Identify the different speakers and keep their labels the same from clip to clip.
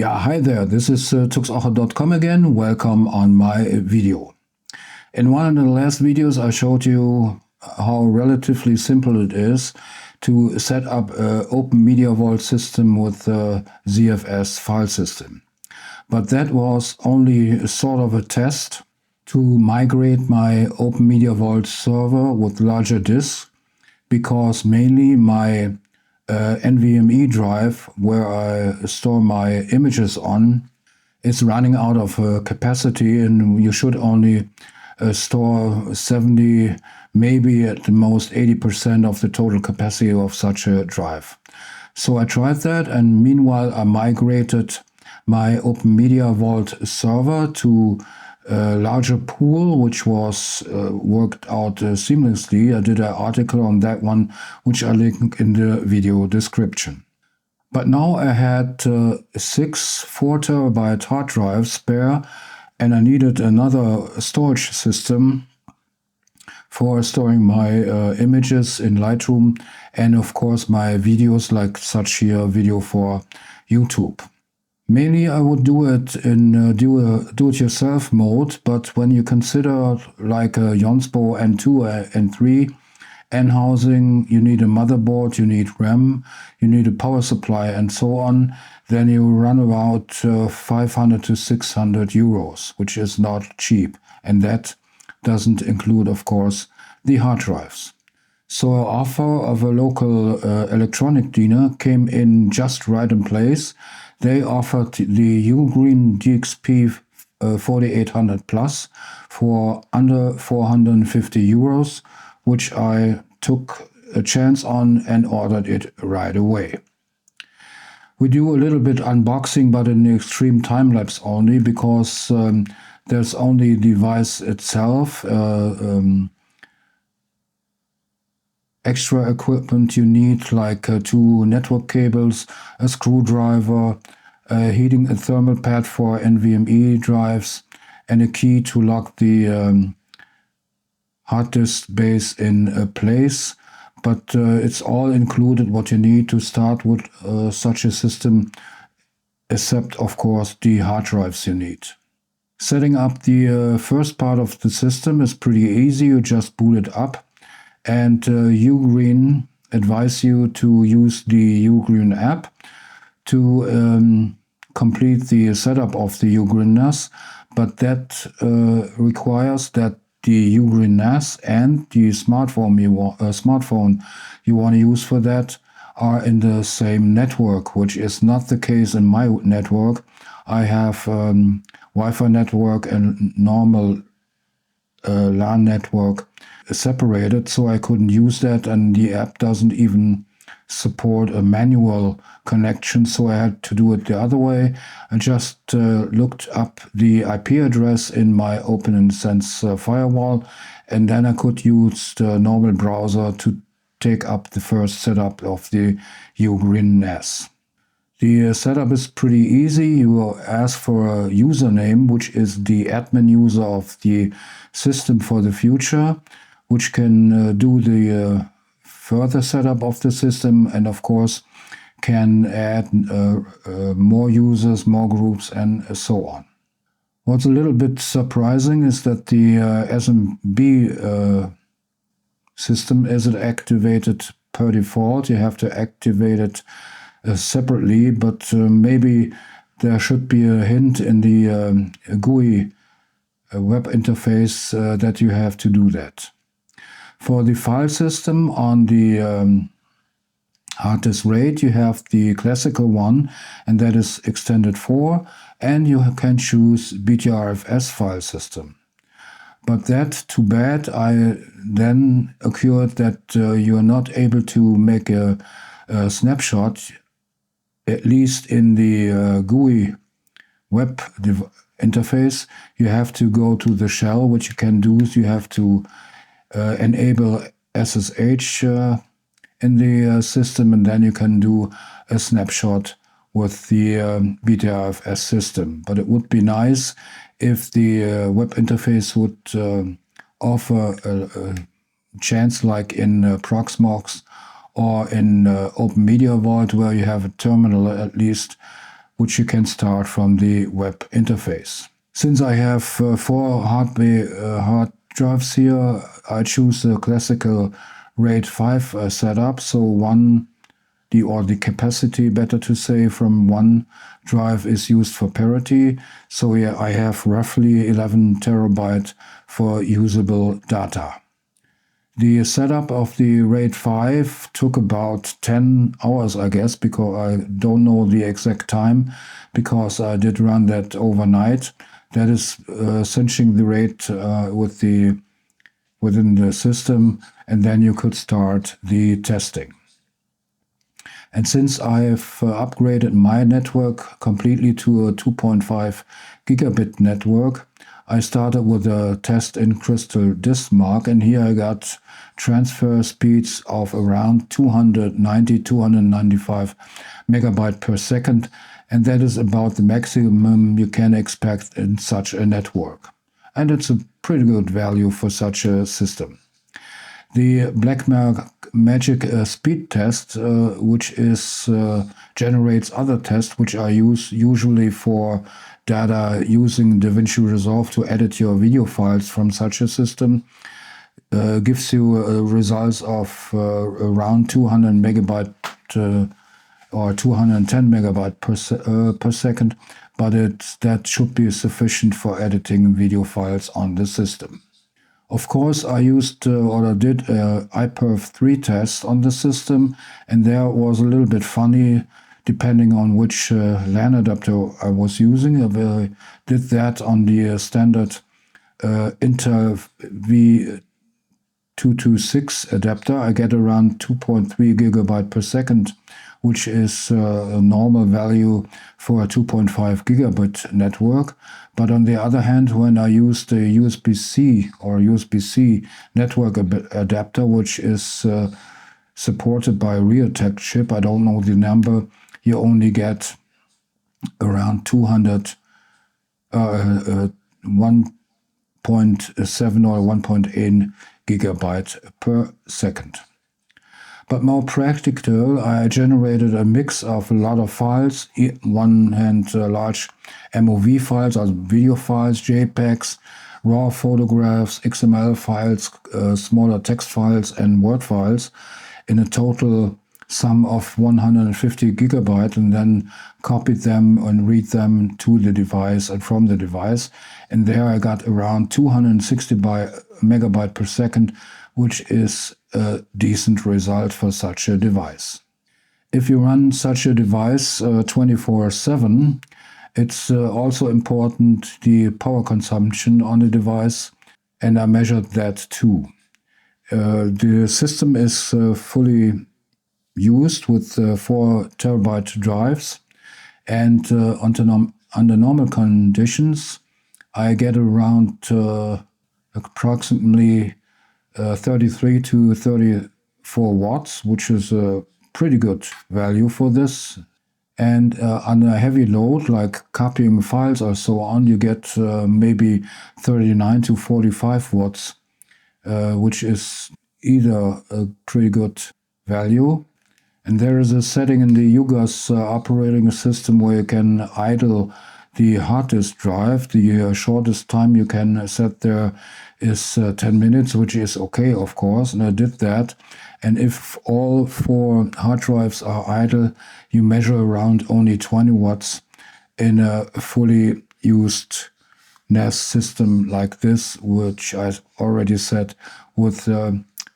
Speaker 1: Yeah, hi there, this is tuxacher.com again. Welcome on my video. In one of the last videos I showed you how relatively simple it is to set up an Openmediavualt system with a ZFS file system. But that was only sort of a test to migrate my Openmediavualt server with larger disks, because mainly my NVMe drive, where I store my images on, is running out of capacity, and you should only store 70, maybe at the most 80% of the total capacity of such a drive. So I tried that, and meanwhile I migrated my Openmediavualt server to a larger pool, which was worked out seamlessly. I did an article on that one, which I link in the video description. But now I had 6 4 terabyte hard drives spare, and I needed another storage system for storing my images in Lightroom, and of course my videos, like such here video for YouTube. Mainly I would do it in do-it-yourself mode, but when you consider like a Jonsbo N2 and 3 N housing, you need a motherboard, you need RAM, you need a power supply and so on, then you run about 500 to 600 euros, which is not cheap. And that doesn't include, of course, the hard drives. So an offer of a local electronic dealer came in just right in place. They offered the UGreenDXP 4800 Plus for under 450 euros, which I took a chance on and ordered it right away. We do a little bit unboxing, but in the extreme time-lapse only, because there's only the device itself. Extra equipment you need, like 2 network cables, a screwdriver, a heating and thermal pad for NVMe drives, and a key to lock the hard disk base in place. But it's all included what you need to start with such a system, except of course the hard drives you need. Setting up the first part of the system is pretty easy. You just boot it up. And UGreen advise you to use the UGreen app to complete the setup of the UGreen NAS, but that requires that the UGreen NAS and the smartphone you want to use for that are in the same network, which is not the case in my network. I have Wi-Fi network and normal LAN network separated, so I couldn't use that, and the app doesn't even support a manual connection, so I had to do it the other way. I just looked up the IP address in my OpenSense firewall, and then I could use the normal browser to take up the first setup of the UGreen NAS. The setup is pretty easy. You ask for a username, which is the admin user of the system for the future, which can do the further setup of the system, and of course can add more users, more groups, and so on. What's a little bit surprising is that the SMB system isn't activated per default. You have to activate it separately, but maybe there should be a hint in the GUI web interface that you have to do that. For the file system on the hard disk RAID, you have the classical one, and that is extended 4, and you can choose BTRFS file system. But that, too bad, I then occurred that you are not able to make a snapshot, at least in the GUI web interface. You have to go to the shell, which you can do. You have to enable SSH in the system, and then you can do a snapshot with the BTRFS system. But it would be nice if the web interface would offer a chance like in Proxmox or in Openmediavualt, where you have a terminal at least which you can start from the web interface. Since I have 4 hard drives here, I choose a classical RAID 5 setup. So the capacity, better to say, from one drive is used for parity. So here I have roughly 11 terabyte for usable data. The setup of the RAID 5 took about 10 hours, I guess, because I don't know the exact time, because I did run that overnight. That is cinching the RAID within the system, and then you could start the testing. And since I've upgraded my network completely to a 2.5 gigabit network, I started with a test in Crytal Diskmark, and here I got transfer speeds of around 295 megabyte per second, and that is about the maximum you can expect in such a network. And it's a pretty good value for such a system. The Blackmagic speed test, which generates other tests, which I use usually for data using DaVinci Resolve to edit your video files from such a system, gives you results of around 200 megabyte or 210 megabyte per second, but that should be sufficient for editing video files on the system. Of course, I used or I did iPerf3 test on the system, and there was a little bit funny depending on which LAN adapter I was using. I did that on the standard Intel V226 adapter. I get around 2.3 gigabyte per second, which is a normal value for a 2.5 gigabit network. But on the other hand, when I use the USB-C or USB-C network adapter, which is supported by a Realtek chip, I don't know the number, you only get around 1.7 or 1.8 gigabyte per second. But more practical, I generated a mix of a lot of files. One hand, large MOV files, or video files, JPEGs, RAW photographs, XML files, smaller text files, and Word files, in a total sum of 150 gigabyte, and then copied them and read them to the device and from the device. And there I got around 260 megabyte per second, which is a decent result for such a device. If you run such a device 24/7, it's also important the power consumption on the device, and I measured that too. The system is fully used with 4 terabyte drives, and under normal conditions, I get around approximately 33 to 34 watts, which is a pretty good value for this. And under a heavy load, like copying files or so on, you get maybe 39 to 45 watts, which is either a pretty good value. And there is a setting in the UGAS operating system where you can idle the hard disk drive. The shortest time you can set there is 10 minutes, which is okay, of course, and I did that. And if all 4 hard drives are idle, you measure around only 20 watts in a fully used NAS system like this, which I already said with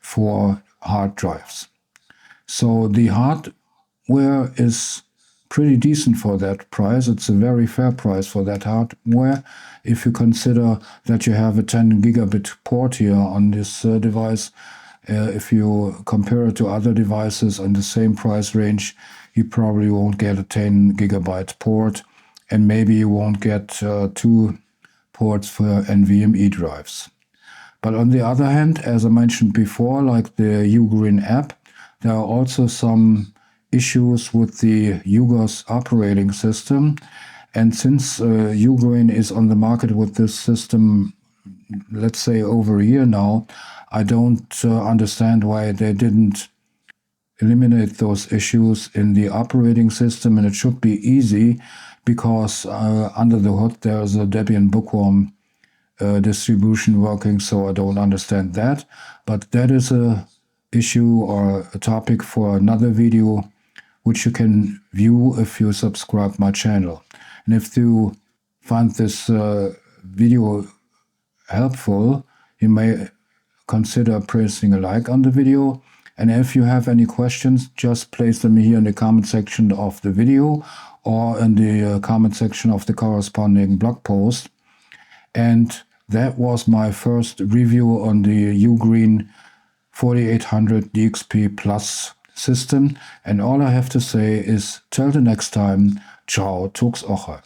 Speaker 1: 4 hard drives. So the hardware is pretty decent for that price. It's a very fair price for that hardware. If you consider that you have a 10 gigabit port here on this device, if you compare it to other devices in the same price range, you probably won't get a 10 gigabyte port, and maybe you won't get 2 ports for NVMe drives. But on the other hand, as I mentioned before, like the UGreen app, there are also some issues with the UGAS operating system. And since UGreen is on the market with this system, let's say over a year now, I don't understand why they didn't eliminate those issues in the operating system. And it should be easy, because under the hood there is a Debian bookworm distribution working, so I don't understand that. But that is a issue or a topic for another video, which you can view if you subscribe my channel. And if you find this video helpful, you may consider pressing a like on the video. And if you have any questions, just place them here in the comment section of the video or in the comment section of the corresponding blog post. And that was my first review on the UGreen 4800 DXP Plus system. And all I have to say is till the next time, ciao, Tux Oche.